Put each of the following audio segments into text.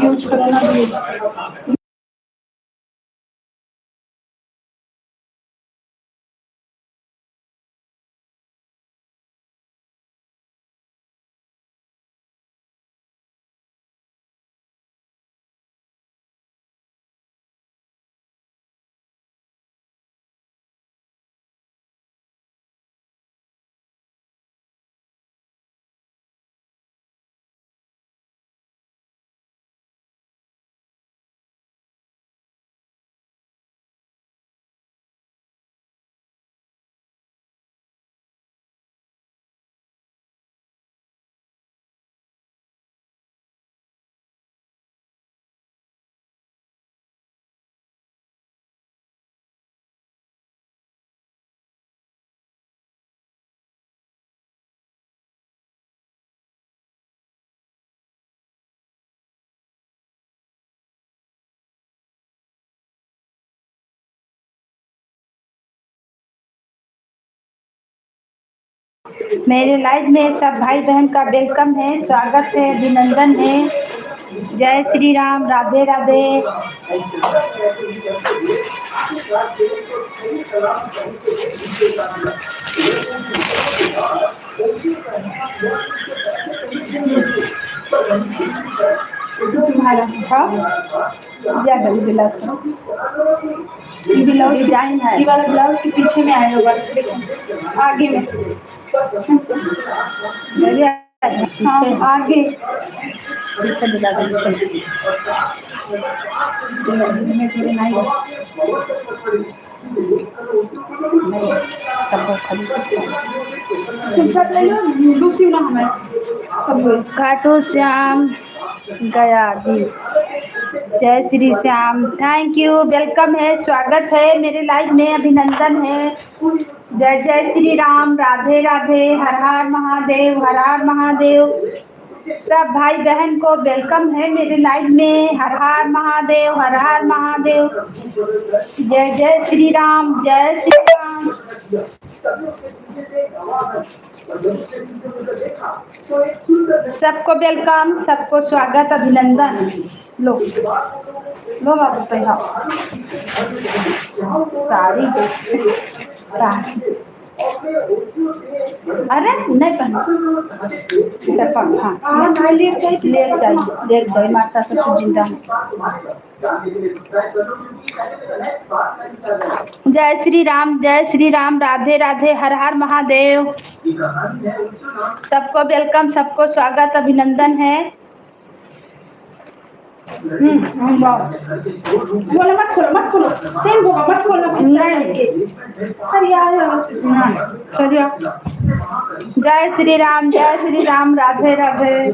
Use करना भी मेरे लाइव में सब भाई बहन का वेलकम है, स्वागत है, अभिनंदन है। जय श्री राम, राधे राधे। तुम्हारा ब्लाउज डिजाइन है, ये वाला ब्लाउज के पीछे में आया होगा, देखो आगे में। हाँ आगे पीछे दिला दूसरी ना हमें सब खाटू श्याम गया जी। जय Shri Shyam, thank you, welcome है, स्वागत है मेरे लाइव में, अभिनंदन है। जय जय श्री राम, राधे राधे, हर हर महादेव, हर हर महादेव। सब भाई बहन को वेलकम है मेरे लाइव में। हर हर महादेव, हर हर महादेव। जय जय श्री राम, जय श्री राम। सबको वेलकम, सबको स्वागत, अभिनंदन। लो लो बाबू पहना साड़ी, साड़ी। अरे नहीं पहना, हाँ ले चाहिए माता सब जिंदा है। जय श्री राम, जय श्री राम, राधे राधे, हर हर महादेव। सबको वेलकम, सबको स्वागत, अभिनंदन है। बोलो मत खोलो, मत खोलो, सेम होगा, मत खोलो। नहीं सर यार, जय श्री राम, जय श्री राम, राधे राधे।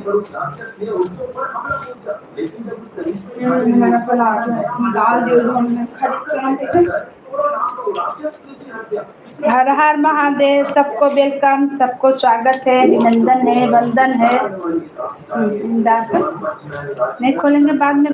हर हर महादेव, सबको वेलकम, सबको स्वागत है, अभिनंदन है, वंदन है। नहीं खोलेंगे बाद में।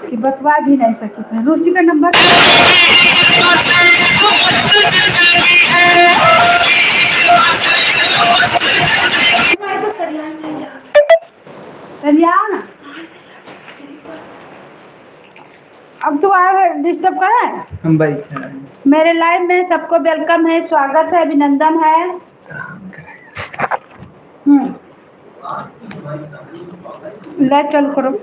कि बतवा भी नहीं सकी थे। रुचि का नंबर सरियाओ ना। अब तो आए डिस्टर्ब कर रहे हैं। हम बैठे हैं। मेरे लाइव में सबको वेलकम है, स्वागत है, अभिनंदन है। ले चल करो।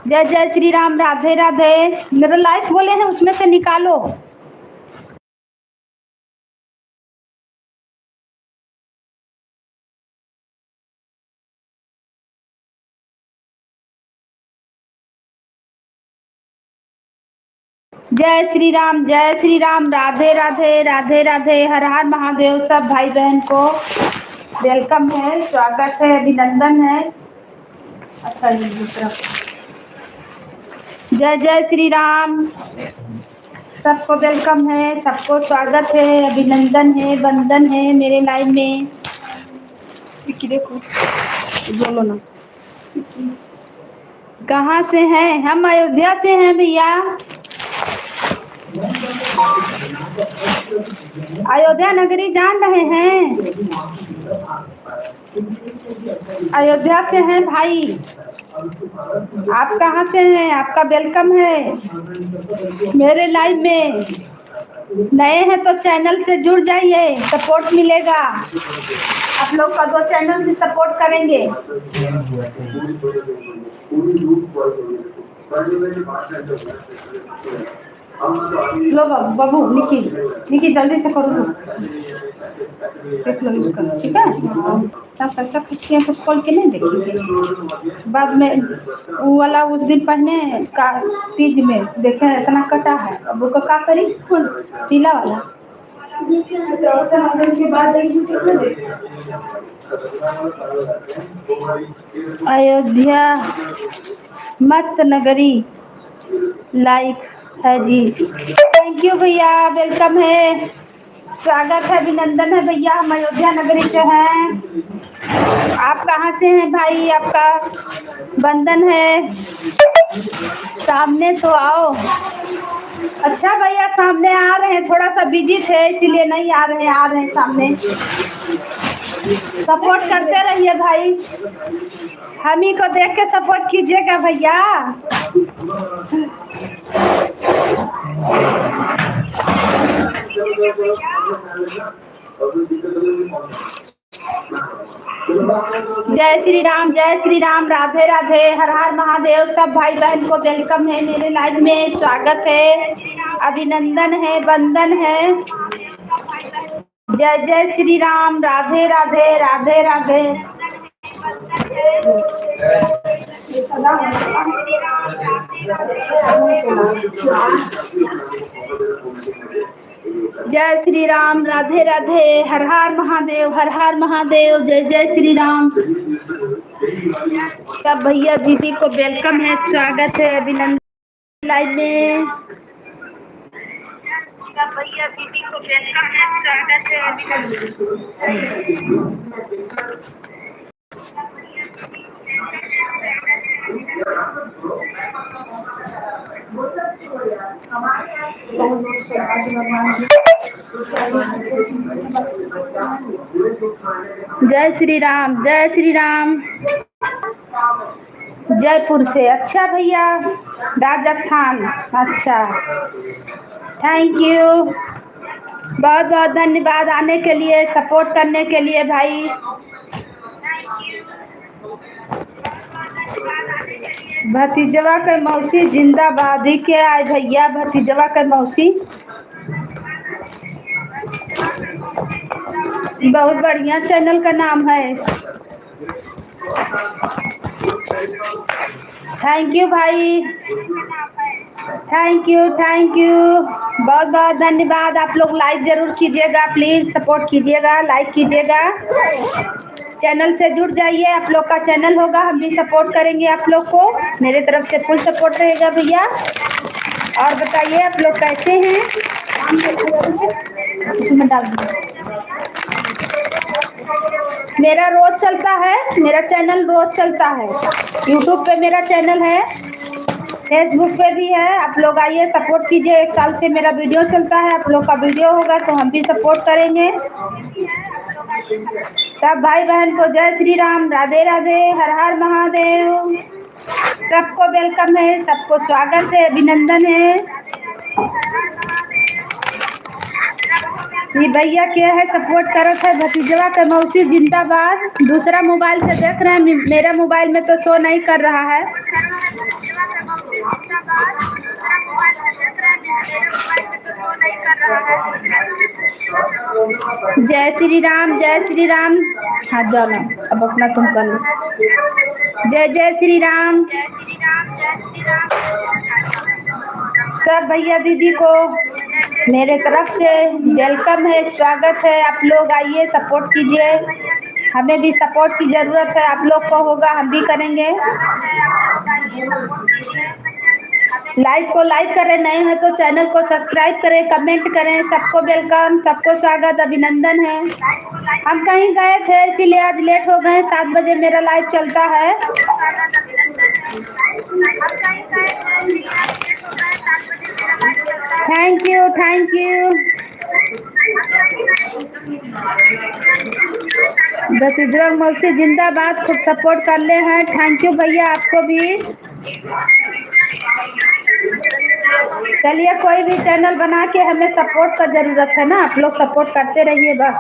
जय जय श्री राम, राधे राधे। मेरे लाइक्स बोले हैं उसमें से निकालो। जय श्री राम, जय श्री राम, राधे राधे, राधे राधे, हर हर महादेव। सब भाई बहन को वेलकम है, स्वागत है, अभिनंदन है। अच्छा ये दूसरा। जय जय श्री राम, सबको वेलकम है, सबको स्वागत है, अभिनंदन है, वंदन है मेरे लाइव में। देखो बोलो ना, कहाँ से हैं? हम अयोध्या से हैं भैया। अयोध्या नगरी जान रहे हैं? अयोध्या से हैं भाई। आप कहाँ से हैं? आपका वेलकम है मेरे लाइव में। नए हैं तो चैनल से जुड़ जाइए, सपोर्ट मिलेगा। आप लोग का 2 चैनल से सपोर्ट करेंगे। लो बाबू, निकी निकी जल्दी से करो लो। देख लो इसका, ठीक है? सब ऐसा खिंचे तो खोल के नहीं देखेंगे बाद में। वो वाला उस दिन पहने का तीज में देखे इतना कटा है, अब वो का करी फुल पीला वाला के बाद अयोध्या मस्त नगरी लाइक है जी। थैंक यू भैया, वेलकम है, स्वागत है, अभिनंदन है भैया। हम अयोध्या नगरी से हैं। आप कहाँ से हैं भाई? आपका वंदन है। सामने तो आओ। अच्छा भैया, सामने आ रहे हैं, थोड़ा सा बिजी थे इसीलिए नहीं आ रहे हैं। आ रहे हैं सामने। सपोर्ट करते रहिए भाई, हम ही को देख के सपोर्ट कीजिएगा भैया। जय श्री राम, जय श्री राम, राधे राधे, हर हर महादेव। सब भाई बहन को वेलकम है मेरे लाइव में, स्वागत है, अभिनंदन है, वंदन है। जय जय श्री राम, राधे राधे, राधे राधे। जय श्री राम, राधे राधे, हर हर महादेव, हर हर महादेव, जय जय श्री राम। सब भैया दीदी को वेलकम है, स्वागत है, अभिनंदन लाइव में। सब भैया दीदी को वेलकम है, स्वागत है, अभिनंदन। जय श्री राम, जय श्री राम। जयपुर से, अच्छा भैया, राजस्थान, अच्छा, थैंक यू, बहुत बहुत धन्यवाद आने के लिए, सपोर्ट करने के लिए भाई। भतीजवा के मौसी जिंदाबाद ही के आए भैया। भतीजवा के मौसी बहुत बढ़िया चैनल का नाम है। थैंक यू भाई, थैंक यू, थैंक यू, बहुत बहुत धन्यवाद। आप लोग लाइक जरूर कीजिएगा, प्लीज सपोर्ट कीजिएगा, लाइक कीजिएगा, चैनल से जुड़ जाइए। आप लोग का चैनल होगा, हम भी सपोर्ट करेंगे आप लोग को। मेरे तरफ से फुल सपोर्ट रहेगा भैया। और बताइए आप लोग कैसे हैं? इसमें डाल दीजिए। मेरा रोज चलता है, मेरा चैनल रोज चलता है। यूट्यूब पे मेरा चैनल है, फेसबुक पे भी है। आप लोग आइए, सपोर्ट कीजिए। 1 साल से मेरा वीडियो चलता है, आप लोग का वीडियो होगा तो हम भी सपोर्ट करेंगे। सब भाई बहन को जय श्री राम, राधे राधे, हर हर महादेव। सबको वेलकम है, सबको स्वागत है, अभिनंदन है। ये भैया क्या है, सपोर्ट करत है। भतीजवा के मौसी जिंदाबाद। दूसरा मोबाइल से देख रहे हैं, मेरा मोबाइल में तो शो नहीं कर रहा है। जय श्री राम, जय श्री राम। हाथ जाना, अब अपना तुम कर लो। जय जय श्री राम। सब भैया दीदी को मेरे तरफ से वेलकम है, स्वागत है। आप लोग आइए, सपोर्ट कीजिए। हमें भी सपोर्ट की ज़रूरत है, आप लोग को होगा, हम भी करेंगे। लाइक को लाइक करें, नए हैं तो चैनल को सब्सक्राइब करें, कमेंट करें। सबको वेलकम, सबको स्वागत, अभिनंदन है। हम कहीं गए थे इसीलिए आज लेट हो गए। 7 बजे मेरा लाइव चलता है। Thank you, thank you. Bajrang मौसी जिंदाबाद, खूब सपोर्ट कर ले हैं। थैंक यू भैया, आपको भी। चलिए, कोई भी चैनल बना के हमें सपोर्ट का जरूरत है ना, आप लोग सपोर्ट करते रहिए बस।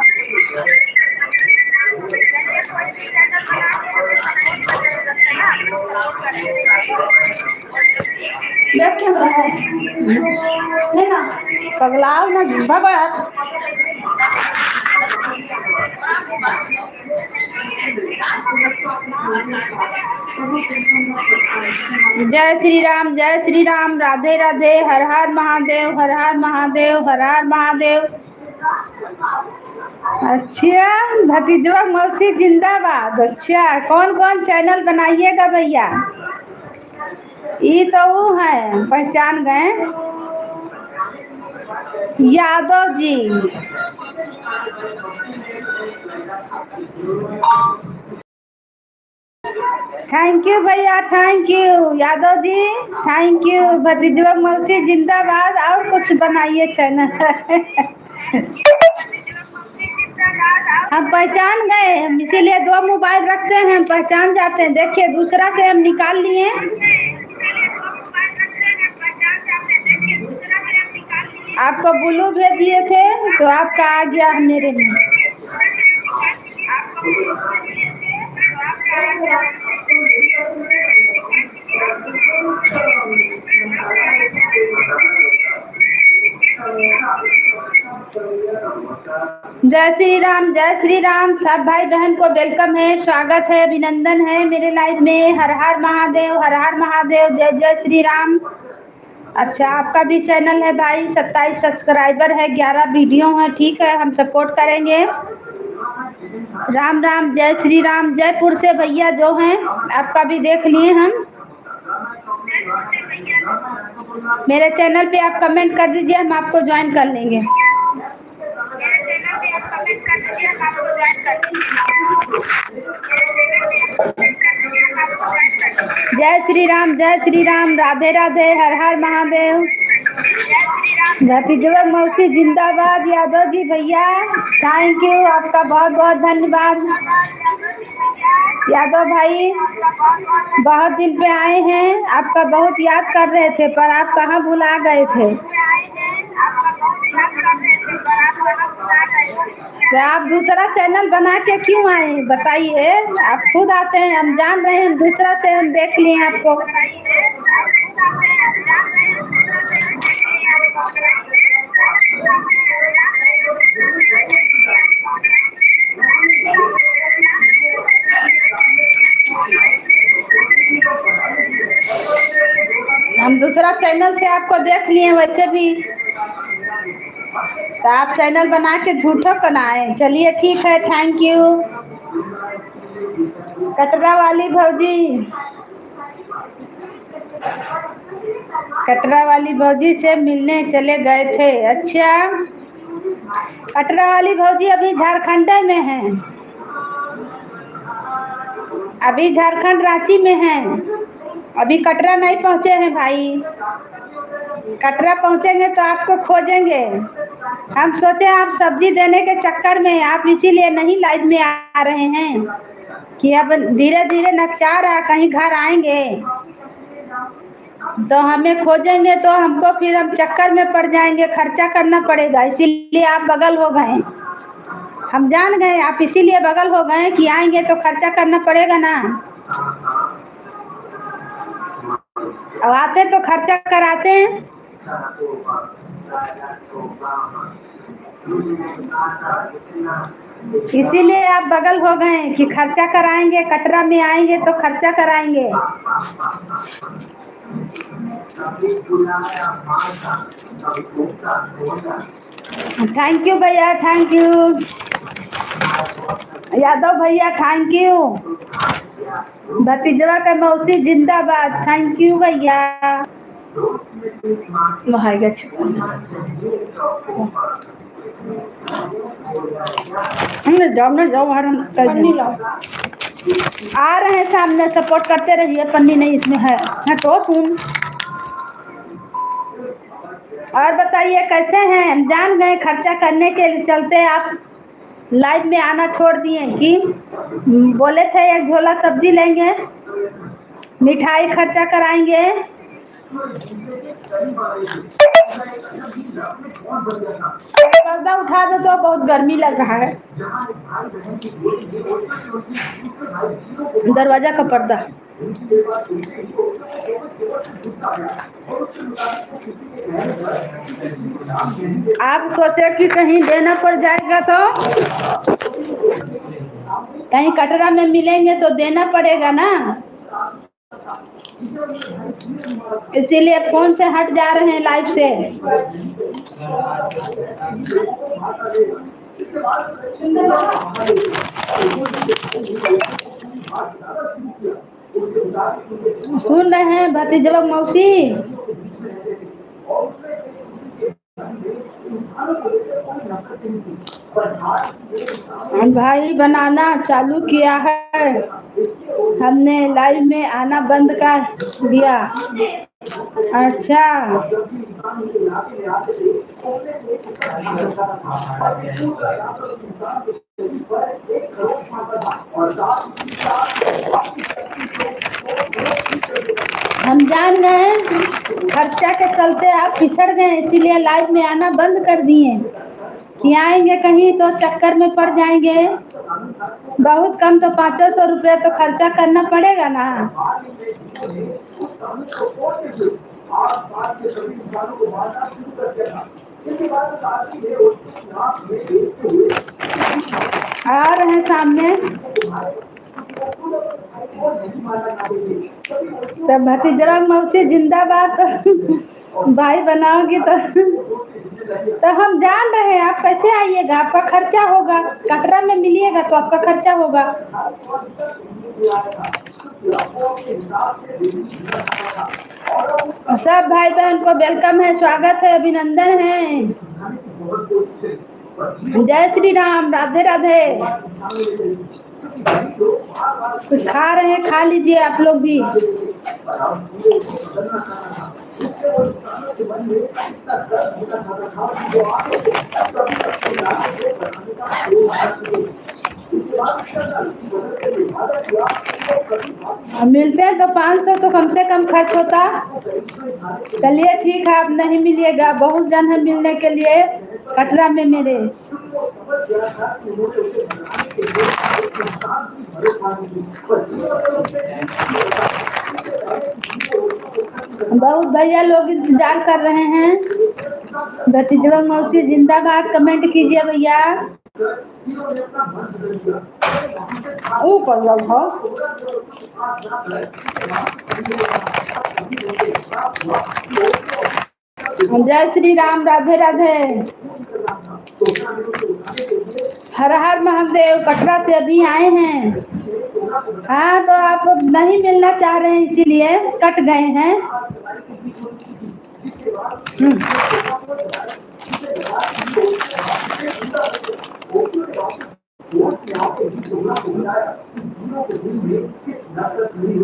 पगलाओ ना, भगो यार। जय श्री राम, जय श्री राम, राधे राधे, हर हर महादेव, हर हर महादेव, हर हर महादेव। अच्छा, भतीजवा मौसी जिंदाबाद। अच्छा, कौन कौन चैनल बनाइएगा भैया? ये तो वो है, पहचान गए, यादव जी। थैंक यू भैया, thank you Yadav ji, thank you. भतीजवा मौसी जिंदाबाद। और कुछ बनाइए चैनल। हम पहचान गए, हम इसीलिए 2 मोबाइल रखते हैं, हम पहचान जाते हैं। देखिए, दूसरा से हम निकाल लिए। आपको ब्लू भेज दिए थे तो आपका आ गया मेरे में। जय श्री राम, जय श्री राम। सब भाई बहन को वेलकम है, स्वागत है, अभिनंदन है मेरे लाइव में। हर हर महादेव, हर हर महादेव, जय जय श्री राम। अच्छा, आपका भी चैनल है भाई, 27 सब्सक्राइबर है, 11 वीडियो है। ठीक है, हम सपोर्ट करेंगे। राम राम, जय श्री राम। जयपुर से भैया जो हैं, आपका भी देख लिए हम। मेरे चैनल पे आप कमेंट कर दीजिए, हम आपको ज्वाइन कर लेंगे। जय श्री राम, जय श्री राम, राधे राधे, हर हर महादेव। भतीजवा मौसी जिंदाबाद। यादव जी भैया, थैंक यू, आपका बहुत बहुत धन्यवाद। यादव भाई, बहुत दिन पे आए हैं, आपका बहुत याद कर रहे थे, पर आप कहाँ भुला गए थे। तो आप दूसरा चैनल बना के क्यों आए, बताइए। आप खुद आते हैं, हम जान रहे हैं, दूसरा से हम देख लिए आपको। हम दूसरा चैनल से आपको देख लिए वैसे भी, तो आप चैनल बना के झूठो बनाए। चलिए ठीक है, थैंक यू। कटरा वाली भौजी, कटरा वाली भौजी से मिलने चले गए थे। अच्छा, कटरा वाली भौजी अभी झारखंड में हैं, अभी झारखंड रांची में हैं, अभी कटरा नहीं पहुँचे हैं भाई। कटरा पहुँचेंगे तो आपको खोजेंगे। हम सोचे आप सब्जी देने के चक्कर में आप इसीलिए नहीं लाइव में आ रहे हैं कि अब धीरे धीरे नक्शा रहा, कहीं घर आएंगे तो हमें खोजेंगे, तो हमको फिर हम चक्कर में पड़ जाएंगे, खर्चा करना पड़ेगा। इसीलिए आप बगल हो गए, हम जान गए आप इसीलिए बगल हो गए कि आएंगे तो खर्चा करना पड़ेगा ना। अब आते तो खर्चा कराते हैं। इसीलिए आप बगल हो गए कि खर्चा कराएंगे, कटरा में आएंगे तो खर्चा कराएंगे। थैंक यू भैया, थैंक यू यादव भैया, थैंक यू। भतीजवा का मौसी जिंदाबाद, थैंक यू भैया। जाओ जाओ बाहर, हम पन्नी लाओ। आ रहे हैं सामने, सपोर्ट करते रहिए। पन्नी नहीं इसमें है तो तुम। और बताइए कैसे हैं? हम जान गए खर्चा करने के चलते आप लाइव में आना छोड़ दिए कि बोले थे एक झोला सब्जी लेंगे, मिठाई खर्चा कराएंगे। पर्दा उठा दो तो बहुत गर्मी लग रहा है। दरवाजा का पर्दा। आप सोचे कि कहीं देना पड़ जाएगा तो कहीं कटरा में मिलेंगे तो देना पड़ेगा ना, इसीलिए फोन से हट जा रहे हैं लाइव से। सुन रहे हैं भतीजवा मौसी? भाई बनाना चालू किया है, हमने लाइव में आना बंद कर दिया। अच्छा, हम जान गए खर्चा के चलते आप पिछड़ गए, इसीलिए लाइव में आना बंद कर दिए कि आएंगे कहीं तो चक्कर में पड़ जाएंगे। बहुत कम तो 500 रुपये तो खर्चा करना पड़ेगा ना। आ रहे हैं सामने तो भतीजवा मौसी जिंदाबाद। भाई बनाओगी तो हम जान रहे हैं आप कैसे आइएगा, आपका खर्चा होगा। कटरा में मिलिएगा तो आपका खर्चा होगा। सब भाई बहन को वेलकम है, स्वागत है, अभिनंदन है। जय श्री राम, राधे राधे। कुछ खा रहे हैं, खा लीजिए आप लोग भी। मिलते हैं तो 500 तो कम से कम खर्च होता। चलिए ठीक है, आप नहीं मिलिएगा, बहुत जन है मिलने के लिए कटरा में मेरे। बहुत भैया लोग इंतजार कर रहे हैं। भतीजवा मौसी जिंदाबाद, कमेंट कीजिए भैया। ऊपर लग हो। जय श्री राम, राधे राधे। हर हर महादेव। कटरा से अभी आए हैं। हाँ तो आप नहीं मिलना चाह रहे हैं इसीलिए कट गए हैं।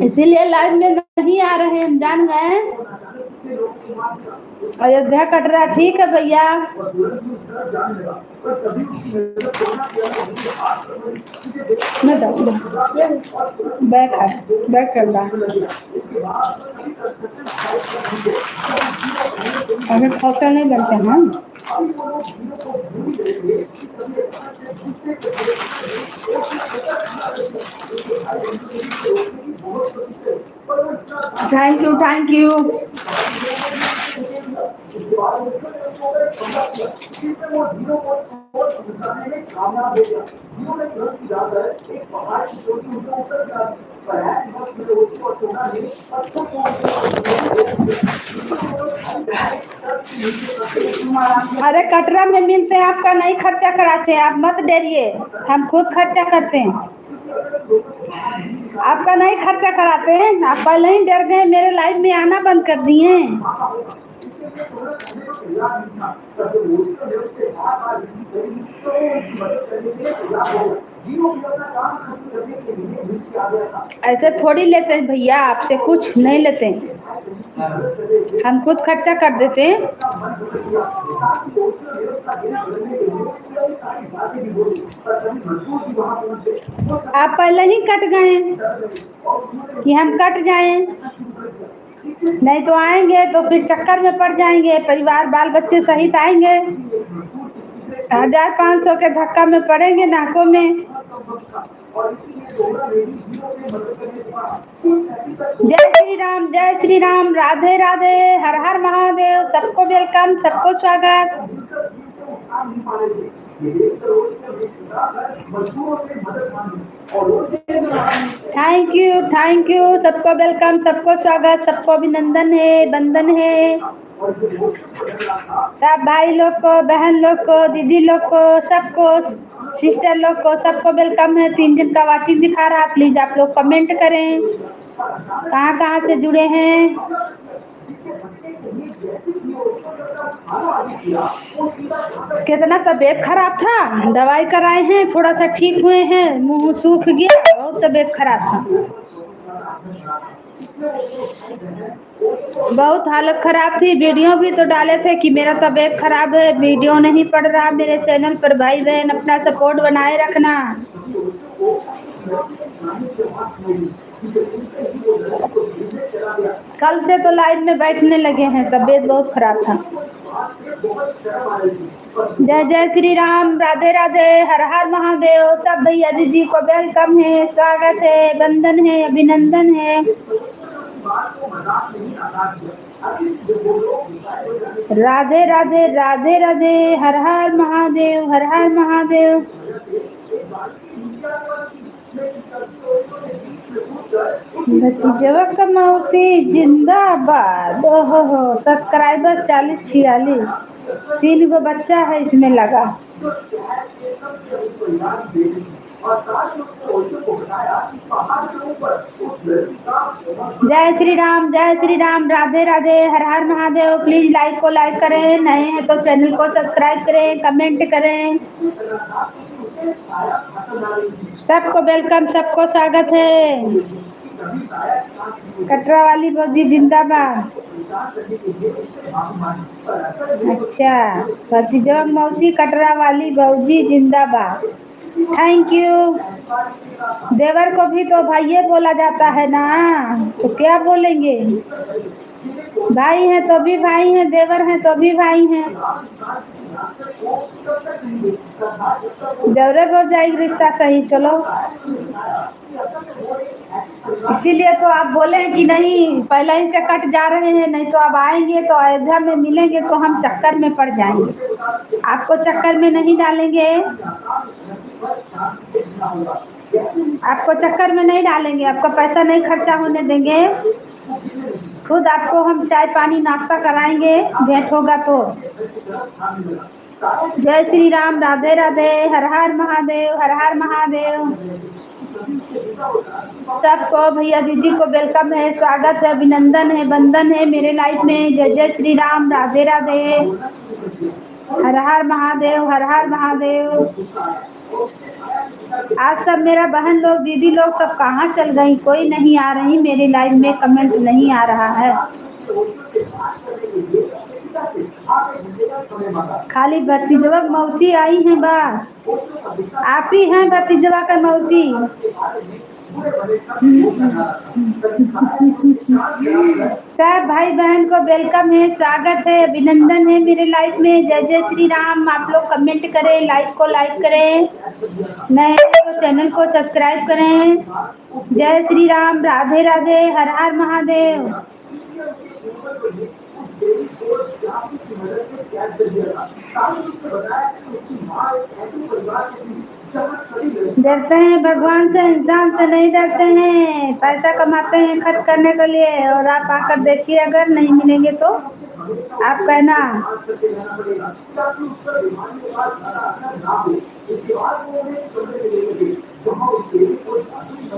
इसीलिए लाइव में नहीं आ रहे हैं, हम जान गए। अयोध्या कटरा ठीक है भैया। बैक है, बैक कर रहा अगर खोखा नहीं बनते हैं। Thank you, thank you. अरे कटरा में मिलते हैं, आपका नहीं खर्चा कराते हैं, आप मत डरिए, हम खुद खर्चा करते हैं, आपका नहीं खर्चा कराते हैं। आप पहले ही डर गए, मेरे लाइफ में आना बंद कर दिए। ऐसे थोड़ी लेते हैं भैया, आपसे कुछ नहीं लेते हैं, हम खुद खर्चा कर देते हैं। आप पहले ही कट गए कि हम कट जाएं, नहीं तो आएंगे तो फिर चक्कर में पड़ जाएंगे, परिवार बाल बच्चे सहित आएंगे, 1500 के धक्का में पड़ेंगे नाकों में। जय श्री राम, राधे राधे, हर हर महादेव, सबको वेलकम, सबको स्वागत। थैंक यू, सबको वेलकम, सबको स्वागत, सबको अभिनंदन है, वंदन है, सब भाई लोग को, बहन लोग को, दीदी लोग को, सबको, सिस्टर लोग को, सबको वेलकम है। 3 दिन का वाचिंग दिखा रहा, प्लीज आप लोग कमेंट करें कहाँ से जुड़े हैं। कितना तबीयत खराब था, दवाई कराए हैं, थोड़ा सा ठीक हुए हैं, मुंह सूख गया, बहुत तबीयत खराब था, बहुत हालत खराब थी। वीडियो भी तो डाले थे कि मेरा तबीयत खराब है, वीडियो नहीं पड़ रहा मेरे चैनल पर। भाई बहन अपना सपोर्ट बनाए रखना। कल से तो लाइव में बैठने लगे हैं, तबीयत बहुत खराब था। जय श्री राम, राधे राधे, हर हर महादेव, सब भैया दीदी को वेलकम है, स्वागत है, वंदन है, अभिनंदन है। राधे राधे, राधे राधे, हर हर महादेव, हर हर महादेव। भतीजवा का मौसी जिंदाबाद। ओहो, सब्सक्राइबर 40-46, 3 गो बच्चा है इसमें लगा। जय श्री राम, जय श्री राम, राधे राधे, हर हर महादेव। प्लीज लाइक को लाइक करें, नए हैं तो चैनल को सब्सक्राइब करें, कमेंट करें। सबको वेलकम, सबको स्वागत है। कटरा वाली भौजी जिंदाबाद। अच्छा, भतीजा मौसी कटरा वाली भौजी जिंदाबाद। Thank you. देवर को भी तो भाइये बोला जाता है ना, तो क्या बोलेंगे, भाई हैं तो भी भाई हैं, देवर हैं तो भी भाई हैं। जरूर हो जाएगी रिश्ता सही। चलो, इसीलिए तो आप बोले कि नहीं पहले ही से कट जा रहे हैं, नहीं तो अब आएंगे तो अयोध्या में मिलेंगे तो हम चक्कर में पड़ जाएंगे। आपको चक्कर में नहीं डालेंगे, आपको चक्कर में नहीं डालेंगे, आपका पैसा नहीं खर्चा होने देंगे। खुद आपको हम चाय पानी नाश्ता कराएंगे, भेंट होगा तो। जय श्री राम, राधे राधे, हर हर महादेव, हर हर महादेव। सबको भैया दीदी को वेलकम है, स्वागत है, अभिनंदन है, वंदन है मेरे लाइफ में। जय जय श्री राम, राधे राधे, हर हर महादेव, हर हर महादेव। आज सब मेरा बहन लोग, दीदी लोग सब कहाँ चल गई, कोई नहीं आ रही मेरी लाइव में, कमेंट नहीं आ रहा है। खाली भतीजवा मौसी आई हैं बस, आप ही हैं भतीजवा का मौसी। सब भाई बहन को वेलकम है, स्वागत है, अभिनंदन है मेरे लाइफ में। जय जय श्री राम। आप लोग कमेंट करें, लाइक को लाइक करें, नए तो चैनल को सब्सक्राइब करें। जय श्री राम, राधे राधे, हर हर महादेव। डरते हैं भगवान से, इंसान से नहीं डरते हैं। पैसा कमाते हैं खर्च करने के लिए, और आप आकर देखिए अगर नहीं मिलेंगे तो आप कहना।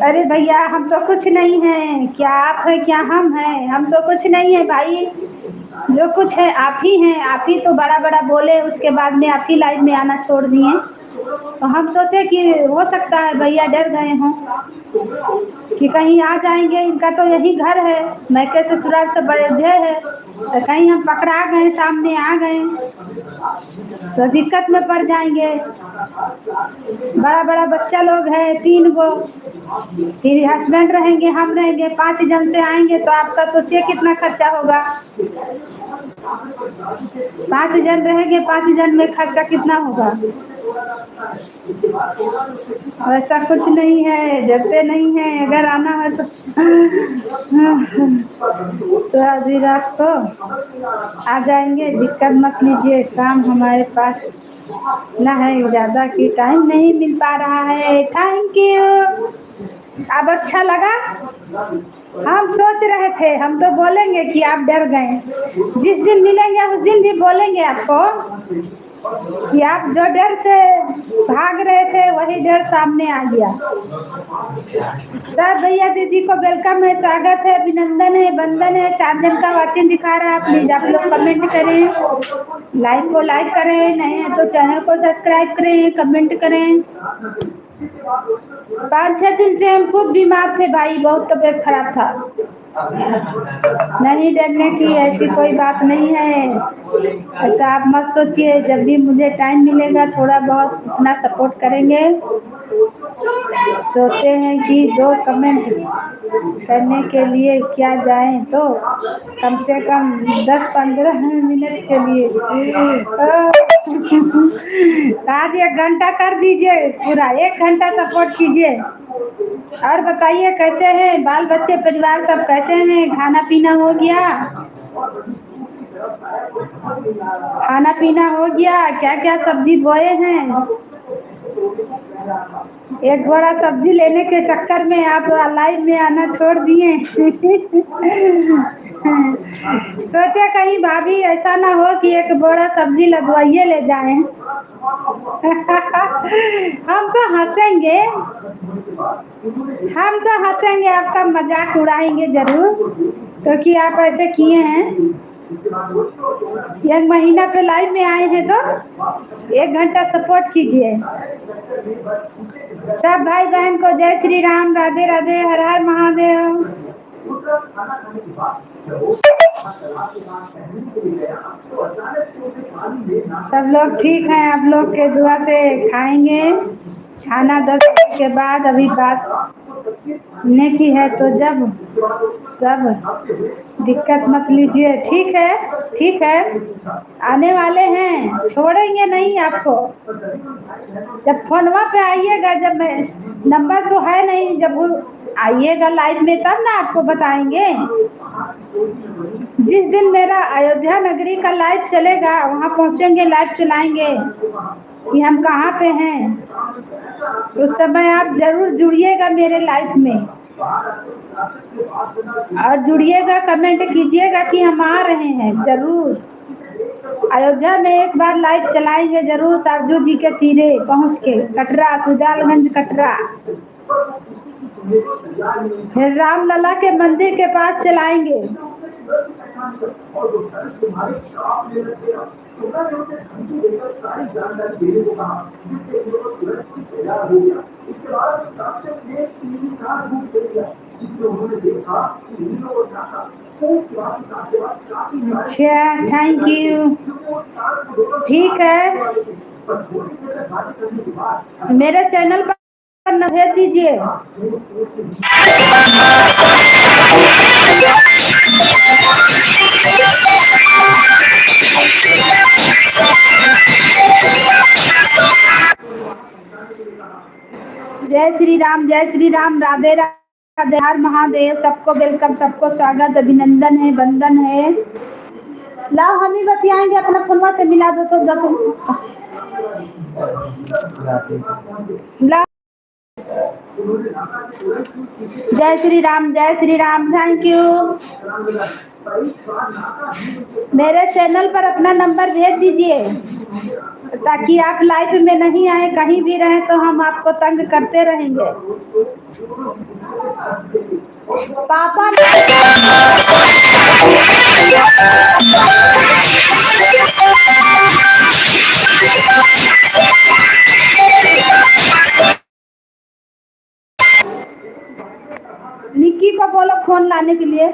अरे भैया हम तो कुछ नहीं है, क्या आप है क्या हम हैं? हम तो कुछ नहीं है भाई, जो कुछ है आप ही हैं। आप ही तो बड़ा बड़ा बोले, उसके बाद में आप ही लाइफ में आना छोड़ दिए। तो हम सोचे कि हो सकता है भैया डर गए हों कि कहीं आ जाएंगे, इनका तो यही घर है, मैके ससुराल से बड़े है, तो कहीं हम पकड़ा गए, सामने आ गए तो दिक्कत में पड़ जाएंगे। बड़ा बड़ा बच्चा लोग है 3 गो, फिर हस्बैंड रहेंगे, हम रहेंगे, 5 जन से आएंगे तो आपका सोचिए कितना खर्चा होगा। 5 जन रहेंगे, 5 जन में खर्चा कितना होगा। ऐसा कुछ नहीं है, डरते नहीं है। अगर आना है तो आधी रात को आ जाएंगे, दिक्कत मत लीजिए। काम हमारे पास ना है ज़्यादा, कि टाइम नहीं मिल पा रहा है। Thank you. अब अच्छा लगा। हम सोच रहे थे, हम तो बोलेंगे कि आप डर गए। जिस दिन मिलेंगे उस दिन भी बोलेंगे आपको कि आप जो डर से भाग रहे थे वही डर सामने आ गया। सर भैया दीदी को वेलकम है, स्वागत है, अभिनंदन है, बंधन है। 4 जन का वाचिंग दिखा रहा है। प्लीज आप लोग कमेंट करें, लाइक को लाइक करें, नए हैं तो चैनल को सब्सक्राइब करें, कमेंट करें। 5-6 दिन से हम खूब बीमार थे भाई, बहुत तबीयत खराब था। नहीं डरने की ऐसी कोई बात नहीं है, ऐसा आप मत सोचिए। जब भी मुझे टाइम मिलेगा थोड़ा बहुत अपना सपोर्ट करेंगे। सोचते हैं कि 2 कमेंट करने के लिए क्या जाएं तो कम से कम 10-15 मिनट के लिए आज 1 घंटा कर दीजिए, पूरा 1 घंटा सपोर्ट कीजिए। और बताइए कैसे हैं बाल बच्चे, परिवार सब कैसे हैं? खाना पीना हो गया? खाना पीना हो गया? क्या क्या सब्जी बोए हैं? एक बोरा सब्जी लेने के चक्कर में आप लाइव में आना छोड़ दिए। सोचे कहीं भाभी ऐसा ना हो कि 1 बोरा सब्जी लगवाइए ले जाएं। हम तो हंसेंगे, हम तो हंसेंगे, आपका मजाक उड़ाएंगे जरूर, क्योंकि आप ऐसे किए हैं। 1 महीना पे लाइव में आए हैं तो 1 घंटा सपोर्ट कीजिए। सब भाई बहन को जय श्री राम, राधे राधे, हर हर महादेव। सब लोग ठीक हैं, आप लोग के दुआ से खाएंगे खाना 10 बजे के बाद। अभी बात ने की है तो जब दिक्कत मत लीजिए, ठीक है? ठीक है, आने वाले हैं, छोड़ेंगे नहीं आपको। जब फोनवा पे आइएगा, जब मैं नंबर तो है नहीं, जब आइएगा लाइव में तब ना आपको बताएंगे। जिस दिन मेरा अयोध्या नगरी का लाइव चलेगा वहाँ पहुँचेंगे, लाइव चलाएंगे कि हम कहाँ पे हैं। उस समय आप जरूर जुड़िएगा मेरे लाइव में, और जुड़िएगा, कमेंट कीजिएगा कि हम आ रहे हैं। जरूर अयोध्या में एक बार लाइव चलाएंगे जरूर, सरजू जी के तीरे पहुँच के, कटरा, सुजालगंज कटरा, फिर रामलला के मंदिर के पास चलाएंगे। अच्छा, थैंक यू। ठीक है, मेरे चैनल पर न भेज दीजिए। जय श्री राम, राधे राधे, हर महादेव। सबको वेलकम, सबको स्वागत, अभिनंदन है, वंदन है। लाओ हम ही बतियाएंगे, अपना फोनवा से मिला दो तो लाओ। जय श्री राम, थैंक यू। मेरे चैनल पर अपना नंबर भेज दीजिए ताकि आप लाइव में नहीं आए, कहीं भी रहें तो हम आपको तंग करते रहेंगे। पापा निक्की को बोलो फोन लाने के लिए।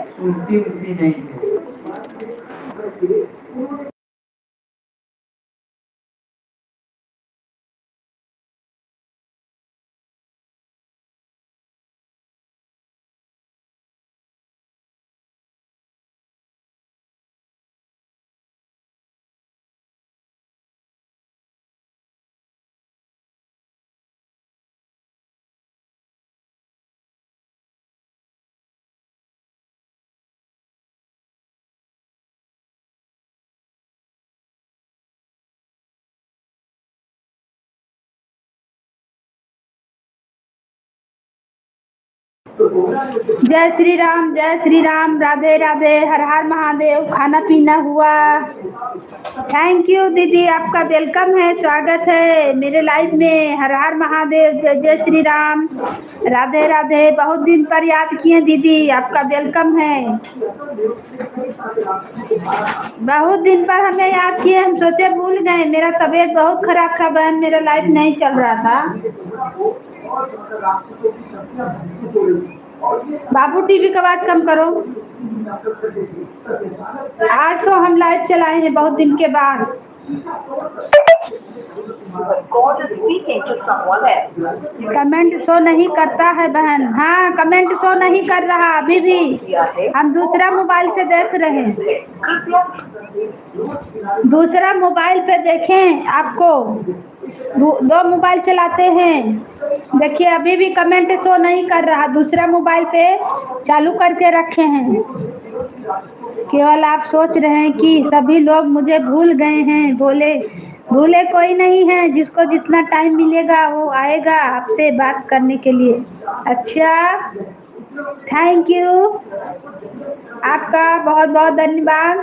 जय श्री राम, राधे राधे, हर हर महादेव। खाना पीना हुआ? थैंक यू दीदी, आपका वेलकम है, स्वागत है मेरे लाइव में। हर हर महादेव, जय जय श्री राम, राधे राधे। बहुत दिन पर याद किए दीदी, आपका वेलकम है। बहुत दिन पर हमें याद किए, हम सोचे भूल गए। मेरा तबीयत बहुत खराब था बहन, मेरा लाइव नहीं चल रहा था। बाबू टीवी का आवाज कम करो। आज तो हम लाइव चलाए हैं बहुत दिन के बाद। कमेंट शो नहीं करता है बहन। हाँ, कमेंट शो नहीं कर रहा अभी भी। हम दूसरा मोबाइल से देख रहे हैं, दूसरा मोबाइल पे देखें। आपको दो मोबाइल चलाते हैं, देखिए अभी भी कमेंट शो नहीं कर रहा। दूसरा मोबाइल पे चालू करके रखे हैं। केवल आप सोच रहे हैं कि सभी लोग मुझे भूल गए हैं। भूले कोई नहीं है, जिसको जितना टाइम मिलेगा वो आएगा आपसे बात करने के लिए। अच्छा, थैंक यू, आपका बहुत बहुत धन्यवाद।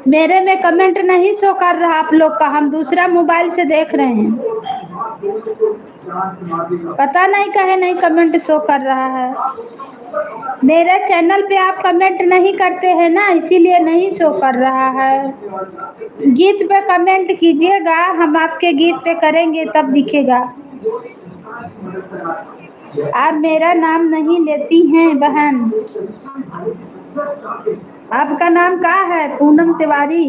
मेरे में कमेंट नहीं शो कर रहा आप लोग का, हम दूसरा मोबाइल से देख रहे हैं। पता नहीं कहे नहीं कमेंट शो कर रहा है। मेरे चैनल पे आप कमेंट नहीं करते हैं ना, इसीलिए नहीं शो कर रहा है। गीत पे कमेंट कीजिएगा, हम आपके गीत पे करेंगे तब दिखेगा। आप मेरा नाम नहीं लेती हैं बहन। आपका नाम क्या है? पूनम तिवारी।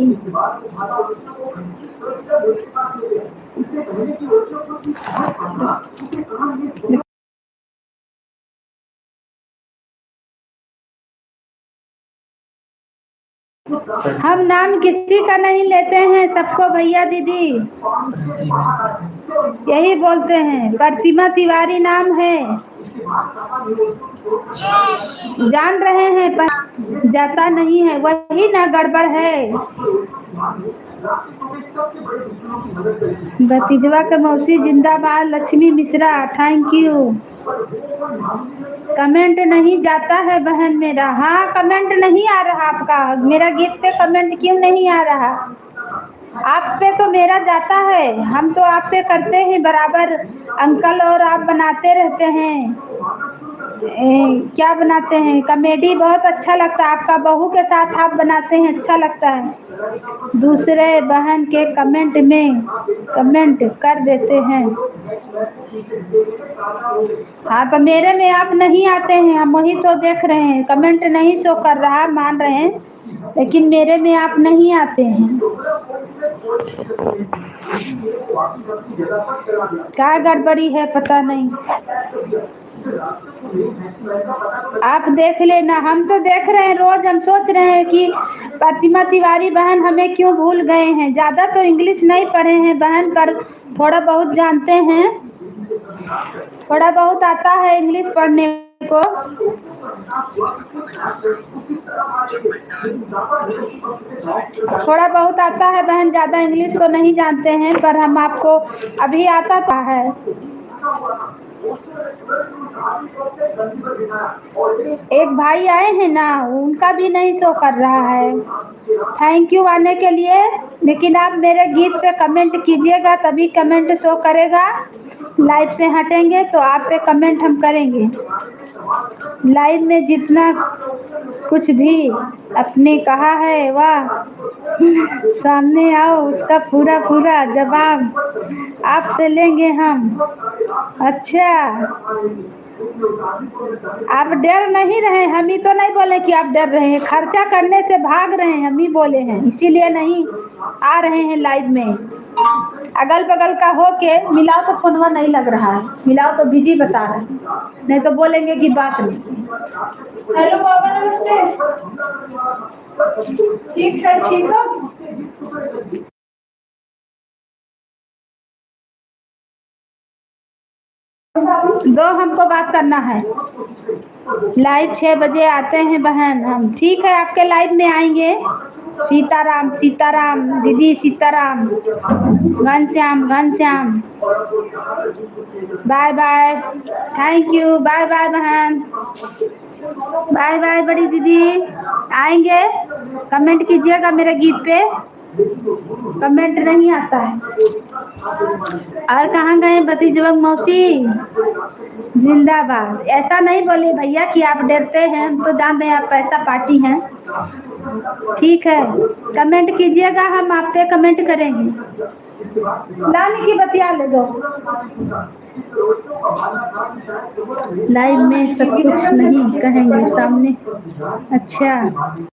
हम नाम किसी का नहीं लेते हैं, सबको भैया दीदी यही बोलते हैं। प्रतिमा तिवारी नाम है, जान रहे हैं पर जाता नहीं है, वही ना गड़बड़ है। भतीजवा के मौसी जिंदाबाद। Lakshmi Mishra, thank you. Comment नहीं जाता है बहन मेरा। हाँ, कमेंट नहीं आ रहा आपका। मेरा गीत पे कमेंट क्यों नहीं आ रहा? आप पे तो मेरा जाता है, हम तो आप पे करते हैं बराबर। अंकल और आप बनाते रहते हैं। क्या बनाते हैं? कॉमेडी बहुत अच्छा लगता है आपका, बहू के साथ आप बनाते हैं, अच्छा लगता है। दूसरे बहन के कमेंट में कमेंट कर देते हैं। हाँ, तो मेरे में आप नहीं आते हैं, हम वही तो देख रहे हैं। कमेंट नहीं शो कर रहा, मान रहे हैं, लेकिन मेरे में आप नहीं आते हैं। क्या गड़बड़ी है पता नहीं। आप देख लेना, हम तो देख रहे हैं रोज। हम सोच रहे हैं कि प्रतिमा तिवारी बहन हमें क्यों भूल गए हैं। ज़्यादा तो इंग्लिश नहीं पढ़े हैं बहन, पर थोड़ा बहुत जानते हैं, थोड़ा बहुत आता है इंग्लिश पढ़ने को। थोड़ा बहुत आता है बहन, ज़्यादा इंग्लिश तो नहीं जानते हैं, पर हम आपको अभी आता था है। एक भाई आए हैं ना, उनका भी नहीं शो कर रहा है। थैंक यू आने के लिए, लेकिन आप मेरे गीत पे कमेंट कीजिएगा तभी कमेंट शो करेगा। लाइव से हटेंगे तो आप पे कमेंट हम करेंगे। लाइव में जितना कुछ भी अपने कहा है वह सामने आओ, उसका पूरा पूरा जवाब आपसे लेंगे हम। अच्छा, आप डर नहीं रहे, हम ही तो नहीं बोले कि आप डर रहे हैं। खर्चा करने से भाग रहे हैं, हम ही बोले हैं, इसीलिए नहीं आ रहे हैं लाइव में। अगल बगल का हो के मिलाओ तो फोनवा नहीं लग रहा है, मिलाओ तो बिजी बता रहे हैं, नहीं तो बोलेंगे कि बात नहीं। हेलो बाबा नमस्ते। ठीक है, ठीक हो। दो हमको बात करना है। लाइव 6 बजे आते हैं बहन हम, ठीक है आपके लाइव में आएंगे। सीताराम सीताराम दीदी, Sitaram, Ghanshyam Ghanshyam. Bye bye, thank you, bye bye बहन, बाय बाय बड़ी दीदी। आएंगे, कमेंट कीजिएगा मेरे गीत पे। कमेंट नहीं आता है। और कहाँ गए भतीजबक मौसी? जिंदाबाद। ऐसा नहीं बोले भैया कि आप डरते हैं, हम तो जानते हैं आप पैसा पार्टी हैं। ठीक है, कमेंट कीजिएगा, हम आप पे कमेंट करेंगे। लाने की बतिया ले दो। लाइव में सब कुछ नहीं कहेंगे सामने। अच्छा।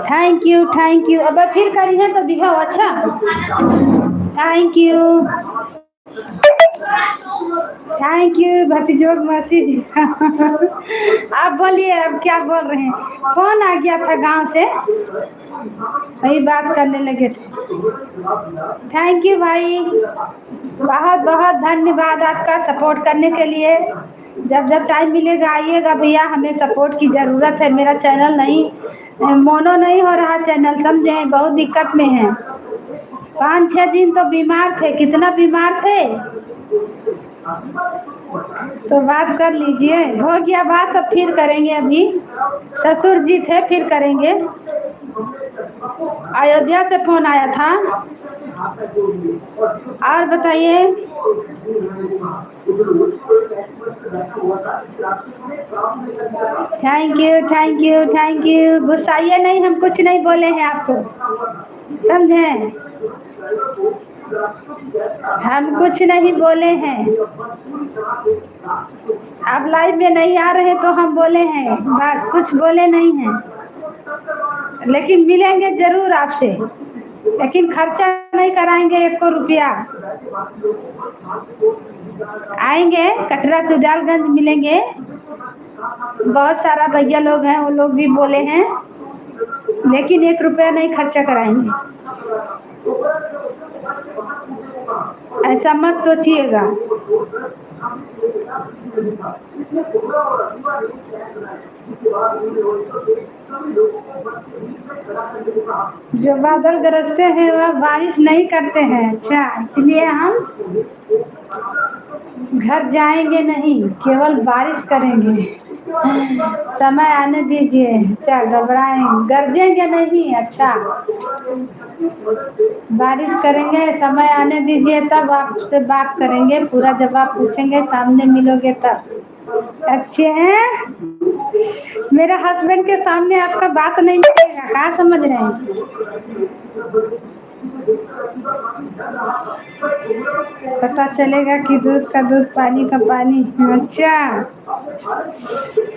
Thank you. अब फिर करी है तो दिखाओ। अच्छा, थैंक यू। थैंक यू भतीजोग मौसी जी। आप बोलिए, अब क्या बोल रहे हैं? कौन आ गया था गांव से, वही बात करने लगे थे। थैंक यू भाई, बहुत बहुत धन्यवाद आपका सपोर्ट करने के लिए। जब जब टाइम मिलेगा आइएगा भैया, हमें सपोर्ट की ज़रूरत है। मेरा चैनल नहीं मोनो नहीं हो रहा, चैनल समझे, बहुत दिक्कत में है। 5-6 दिन तो बीमार थे। कितना बीमार थे, तो बात कर लीजिए। हो गया बात, अब फिर करेंगे। अभी ससुर जी थे, फिर करेंगे। अयोध्या से फोन आया था। और बताइए। Thank you thank you thank you. गुस्साइए नहीं, हम कुछ नहीं बोले हैं आपको, समझे? हम कुछ नहीं बोले हैं। आप लाइव में नहीं आ रहे तो हम बोले हैं, बस कुछ बोले नहीं हैं। लेकिन मिलेंगे जरूर आपसे, लेकिन खर्चा नहीं कराएंगे 1 रुपया। आएंगे कटरा सुजालगंज, मिलेंगे। बहुत सारा भैया लोग हैं, वो लोग भी बोले हैं, लेकिन 1 रुपया नहीं खर्चा कराएंगे। ऐसा मत सोचिएगा। जो बादल गरजते हैं वह बारिश नहीं करते हैं। अच्छा, इसलिए हम घर जाएंगे नहीं, केवल बारिश करेंगे। समय आने दीजिए। अच्छा, घबराएं, गरजेंगे नहीं। अच्छा, बारिश करेंगे, समय आने दीजिए, तब आपसे बात करेंगे। पूरा जवाब पूछेंगे, सामने मिलोगे तब। अच्छे हैं। मेरे हस्बैंड के सामने आपका बात नहीं मिलेगा, क्या समझ रहे हैं? पता चलेगा कि दूध का दूध, पानी का पानी। अच्छा,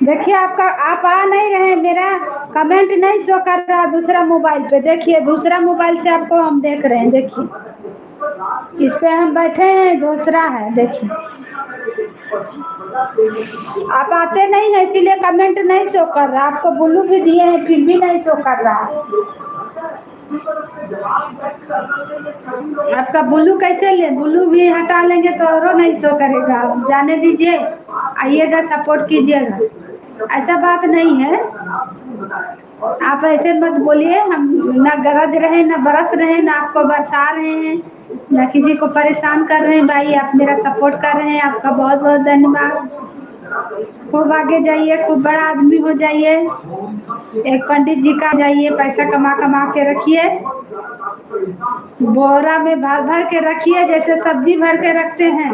देखिए आपका, आप आ नहीं रहे, मेरा कमेंट नहीं शो कर रहा दूसरा मोबाइल पे। देखिए, दूसरा मोबाइल से आपको हम देख रहे हैं। देखिए, इस पे हम बैठे हैं, दूसरा है। देखिए, आप आते नहीं है, इसीलिए कमेंट नहीं शो कर रहा। आपको ब्लू भी दिए हैं, फिर भी नहीं शो कर रहा। आपका ब्लू कैसे ले, ब्लू भी हटा लेंगे तो और नहीं शो करेगा। जाने दीजिए, आइएगा, सपोर्ट कीजिएगा। ऐसा बात नहीं है, आप ऐसे मत बोलिए। हम ना गरज रहे, ना बरस रहे, ना आपको बरसा रहे हैं, ना किसी को परेशान कर रहे हैं। भाई, आप मेरा सपोर्ट कर रहे हैं, आपका बहुत बहुत धन्यवाद। खूब आगे जाइए, खूब बड़ा आदमी हो जाइए, एक पंडित जी का जाइए, पैसा कमा कमा के रखिए, बोरा में भर भर के रखिए, जैसे सब्जी भर के रखते हैं।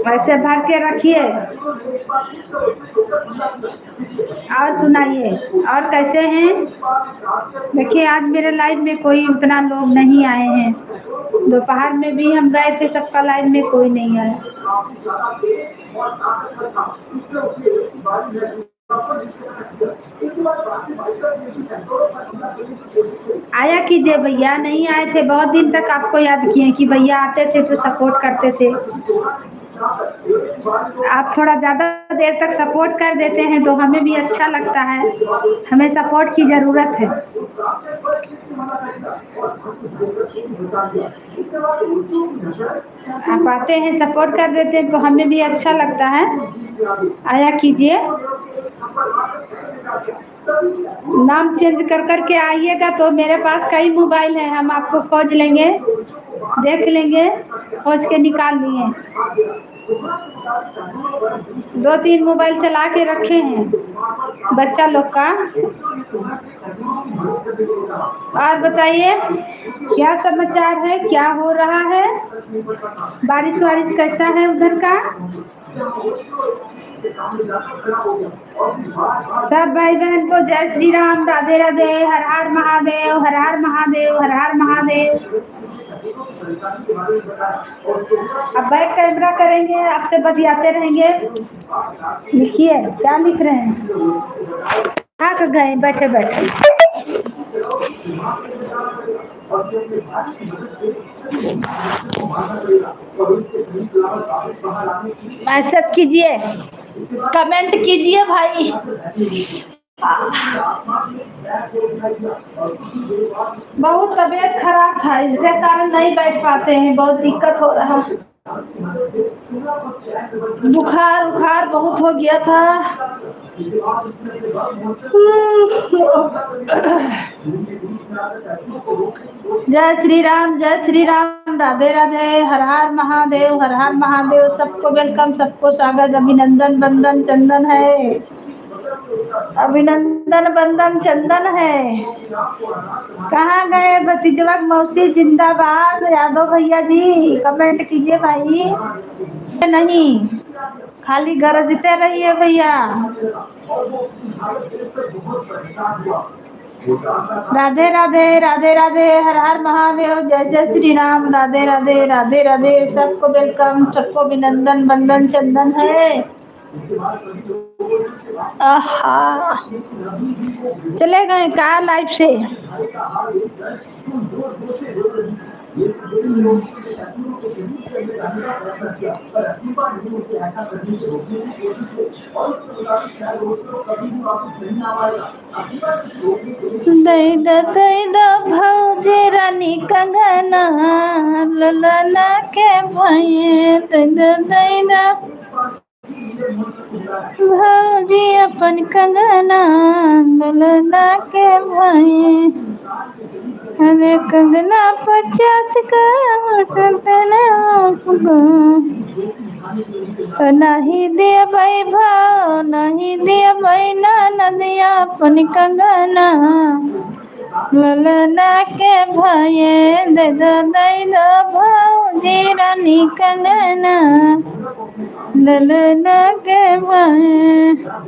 ऐसे भर के रखिए। और सुनाइए, और कैसे हैं? देखिए, आज मेरे लाइव में कोई उतना लोग नहीं आए हैं। दोपहर में भी हम गए थे, सबका लाइव में कोई नहीं आया। आया कीजिए भैया, नहीं आए थे, बहुत दिन तक आपको याद किए कि भैया आते थे तो सपोर्ट करते थे। आप थोड़ा ज़्यादा देर तक सपोर्ट कर देते हैं तो हमें भी अच्छा लगता है। हमें सपोर्ट की ज़रूरत है। आप आते हैं, सपोर्ट कर देते हैं तो हमें भी अच्छा लगता है। आया कीजिए, नाम चेंज कर कर के आइएगा तो मेरे पास कई मोबाइल हैं, हम आपको खोज लेंगे, देख लेंगे, खोज के निकाल लिए। 2-3 मोबाइल चला के रखे हैं बच्चा लोग का। और बताइए, क्या समाचार है, क्या हो रहा है? बारिश वारिश कैसा है उधर का? सब भाई बहन को जय श्री राम, राधे राधे, हर हर महादेव, हर हर महादेव, हर हर महादेव। अब बैक कैमरा करेंगे, आपसे बतियाते रहेंगे। लिखिए क्या लिख रहे हैं, थक गए बैठे बैठे। मैसेज कीजिए, कमेंट कीजिए भाई। बहुत तबीयत खराब था, इसके कारण नहीं बैठ पाते हैं, बहुत दिक्कत हो रहा है। बुखार उखार बहुत हो गया था। जय श्री राम, जय श्री राम, राधे राधे, हर हर महादेव, हर हर महादेव। सबको वेलकम, सबको स्वागत, अभिनंदन बंदन चंदन है, अभिनंदन बंदन चंदन है। कहाँ गए भतीजवा मौसी, जिंदाबाद। यादव भैया जी कमेंट कीजिए भाई। नहीं, खाली गरजते रहिए भैया। राधे राधे, राधे राधे, हर हर महादेव, जय जय श्री राम, राधे राधे, राधे राधे। सबको वेलकम, सबको अभिनंदन बंदन चंदन है। आहा, चले गए का लाइफ से। भौजी रानी कंगना ललना के भैया, भौजी अपन कंगना ललना के भैया। अरे कंगना 50 का नहीं दिया भाई भाव, नहीं दिया भाई ना नदिया अपन कंगना ललना के भैया। दे दो भौजी रानी कंगना ललना के भैया।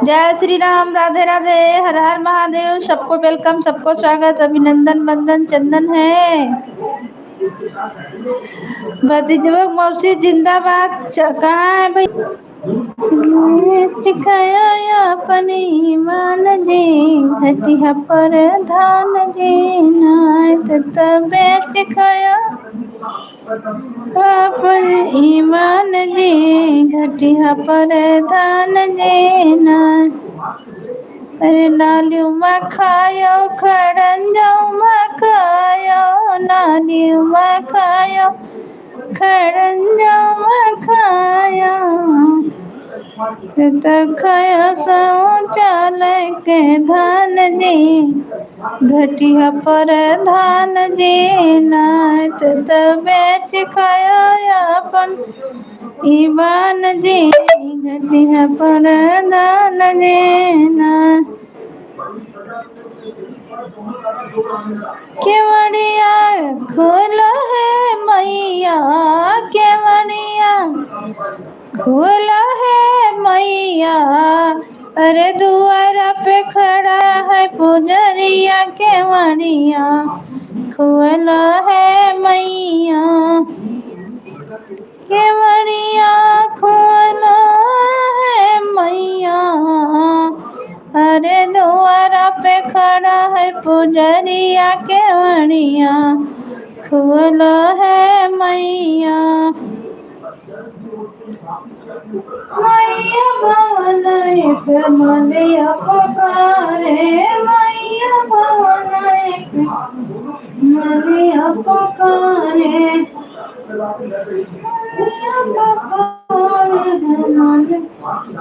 जय श्री राम, राधे राधे, हर हर महादेव। सबको वेलकम, सबको स्वागत, अभिनंदन बंदन चंदन है। भतीजवा मौसी जिंदाबाद। कहाँ है भाई? सिखाया अपनी मान जी, घटिया पर धान जी नाथ बेच खाया अपन ईमान जी, घटिया पर धान जी नाथ। अरे नालियों में खायो खड़ंजाओ में खायो, नालियों में खायो खड़ंजाओ में खायो। खाया शौचालय के धान जी, घटिया पर धान जी नाथ बेच खाया अपन ईमान जी, घटिया पर धान जी नाथ। केवड़िया खोलो है मैया, केवड़िया खोलो है मैया। अरे दुआरा पे खड़ा है पुजरिया, केवड़िया खोलो है मैया, केवड़िया खोलो है मैया। अरे दुआरा पे खड़ा है पुजरिया, केवड़िया खोलो है मैया। मैया भवन एक नदिया पुकारे, मैया भवन एक नदिया पुकारे।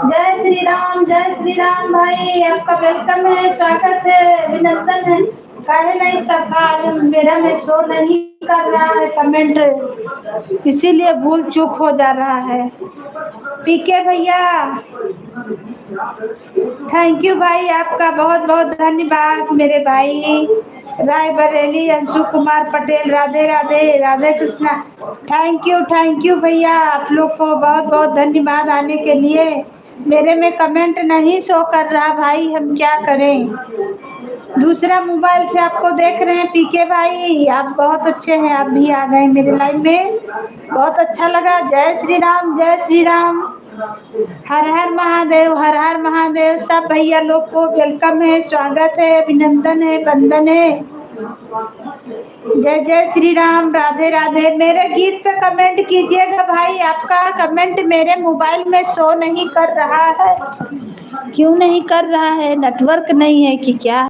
जय श्री राम, जय श्री राम भाई। आपका वेलकम है, स्वागत है, अभिनंदन है। काहे नहीं सका, मेरा में शो नहीं कर रहा है कमेंट, इसीलिए भूल चूक हो जा रहा है। पीके भैया थैंक यू भाई, आपका बहुत बहुत धन्यवाद मेरे भाई। रायबरेली अंशु कुमार पटेल, राधे राधे, राधे कृष्णा। थैंक यू भैया, आप लोग को बहुत बहुत धन्यवाद आने के लिए। मेरे में कमेंट नहीं शो कर रहा भाई, हम क्या करें। दूसरा मोबाइल से आपको देख रहे हैं पीके भाई, आप बहुत अच्छे हैं, आप भी आ गए मेरे लाइव में, बहुत अच्छा लगा। जय श्री राम, जय श्री राम, हर हर महादेव, हर हर महादेव। सब भैया लोग को वेलकम है, स्वागत है, अभिनंदन है, वंदन है। जय जय श्री राम, राधे राधे। मेरे गीत पे कमेंट कीजिएगा भाई, आपका कमेंट मेरे मोबाइल में शो नहीं कर रहा है। क्यों नहीं कर रहा है, नेटवर्क नहीं है कि क्या?